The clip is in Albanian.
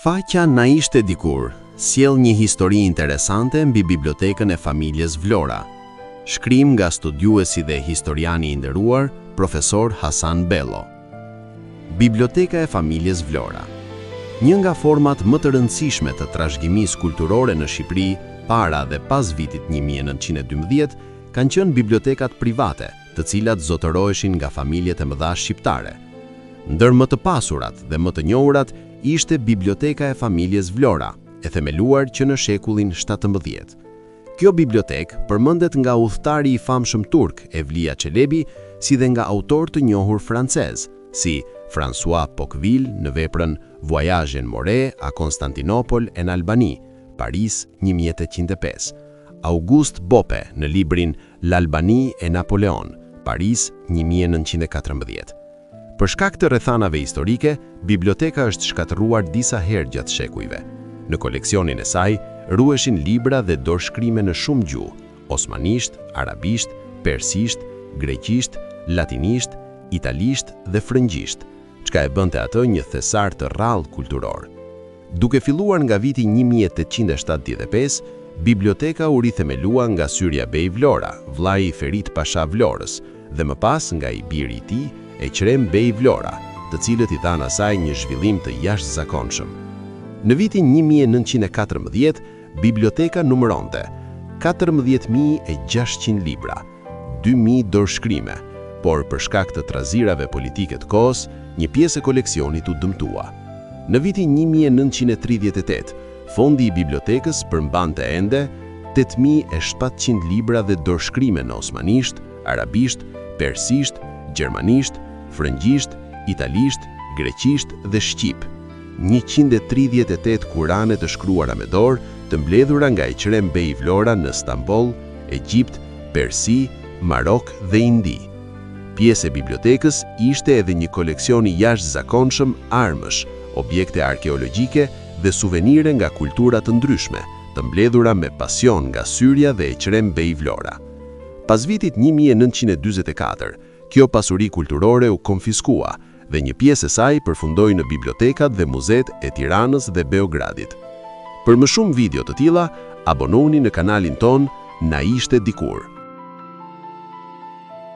Faqja Na ishte dikur sjell një histori interesante mbi bibliotekën e familjes Vlora. Shkrim nga studiuesi dhe historiani i nderuar, profesor Hasan Bello. Biblioteka e familjes Vlora. Një nga format më të rëndësishme të trashëgimisë kulturore në Shqipëri para dhe pas vitit 1912 kanë qenë bibliotekat private, të cilat zotëroheshin nga familjet e mëdha shqiptare. Ndër më të pasurat dhe më të njohurat ishte Biblioteka e familjes Vlora, e themeluar që në shekullin 17. Kjo bibliotek përmendet nga udhëtari i famshëm turk Evlia Çelebi, si dhe nga autor të njohur francez, si François Tocqueville në veprën Voyage en More à Constantinople en Albanie, Paris 1805, Auguste Bope në librin L'Albanie et Napoléon, Paris 1914. Për shkak të rrethanave historike, biblioteka është shkatërruar disa herë gjatë shekujve. Në koleksionin e saj ruheshin libra dhe dorëshkrime në shumë gjuhë: osmanisht, arabisht, persisht, greqisht, latinisht, italisht dhe frëngjisht, çka e bënte atë një thesar të rrallë kulturor. Duke filluar nga viti 1875, biblioteka u rithemelua nga Syria Bey Vlora, vllai i Ferit Pasha Vlorës, dhe më pas nga i biri i tij, Eqrem Bey Vlora, të cilët i dhanë asaj një zhvillim të jashtëzakonshëm. Në vitin 1914, biblioteka numëronte 14.600 libra, 2.000 dorëshkrime, por për shkak të trazirave politike të kohës, një pjesë e koleksionit u dëmtua. Në vitin 1938, fondi i bibliotekës përmbante ende 8.700 libra dhe dorëshkrime në osmanisht, arabisht, persisht, gjermanisht, frëngjisht, italisht, greqisht dhe shqip. 138 kurane të shkruara me dorë, të mbledhura nga Eqrem Bey Vlora në Stamboll, Egjipt, Persi, Marok dhe Indi. Pjesë e bibliotekës ishte edhe një koleksion i jashtëzakonshëm armësh, objekte arkeologjike dhe suvenire nga kultura të ndryshme, të mbledhura me pasion nga Syria dhe Eqrem Bey Vlora. Pas vitit 1944, kjo pasuri kulturore u konfiskua dhe një pjesë e saj përfundoi në bibliotekat dhe muzet e Tiranës dhe Beogradit. Për më shumë video të tilla, abononi në kanalin ton Na ishte dikur.